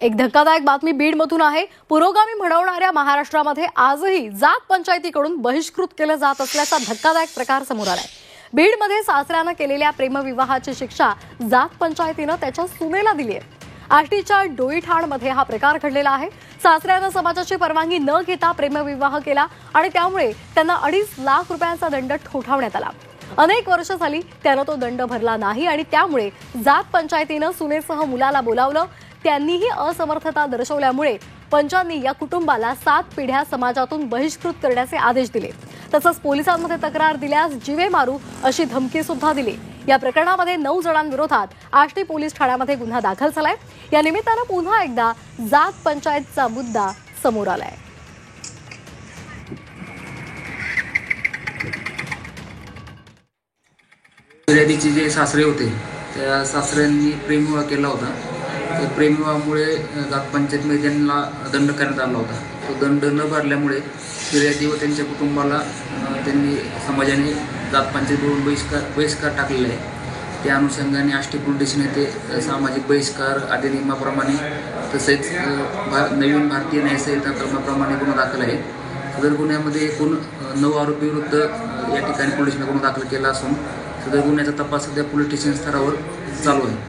एक धक्कादायक बातमी बीडमधून आहे। पुरोगामी म्हणवणाऱ्या महाराष्ट्रामध्ये आजही जात पंचायतीकडून बहिष्कृत केलं जात असल्याचा धक्कादायक प्रकार समोर आलाय। बीडमध्ये सासऱ्यानं केलेल्या प्रेमविवाहाची शिक्षा जात पंचायतीनं त्याच्या सुनेला दिली आहे। आष्टीच्या डोईठाणमध्ये हा प्रकार घडलेला आहे। सासऱ्यानं समाजाची परवानगी न घेता प्रेमविवाह केला आणि त्यामुळे त्यांना 2.5 लाख रुपयांचा दंड ठोठावण्यात आला। अनेक वर्ष झाली त्यानं तो दंड भरला नाही आणि त्यामुळे जात पंचायतीनं सुनेसह मुलाला बोलावलं। त्यांनीही असमर्थता दर्शवल्यामुळे पंचांनी या कुटुंबाला 7 पिढ्या समाजातून बहिष्कृत करण्याचे आदेश दिले। तसंच पोलिसांमध्ये तक्रार दिल्यास जीवे मारू अशी धमकी सुद्धा दिली। या प्रकरणामध्ये 9 जणांविरोधात आष्टी पोलीस ठाण्यामध्ये गुन्हा दाखल झालाय। या निमित्तानं पुन्हा एकदा जात पंचायतचा मुद्दा समोर आलाय। फिर्यादीचे जे सासरे होते त्या सासऱ्यांनी प्रेमविवाह केला होता। त्या प्रेमविवाहामुळे जात पंचायतमध्ये त्यांना दंड करण्यात आला होता। तो दंड न भरल्यामुळे फिर्यादी व त्यांच्या कुटुंबाला त्यांनी समाजाने जात पंचायतीवरून बहिष्कार टाकलेला आहे। त्या अनुषंगाने आष्टी पोलीस स्टेशन येथे सामाजिक बहिष्कार अधिनियमाप्रमाणे तसेच नवीन भारतीय न्यायसंहिता कलमाप्रमाणे गुन्हा दाखल आहे। सदर गुन्ह्यामध्ये एकूण 9 आरोपींविरुद्ध या ठिकाणी पोलिसांनी गुन्हा दाखल केला असून सदर गुन्ह्याचा तपास सध्या पोलीस स्टेशन स्तरावर चालू आहे।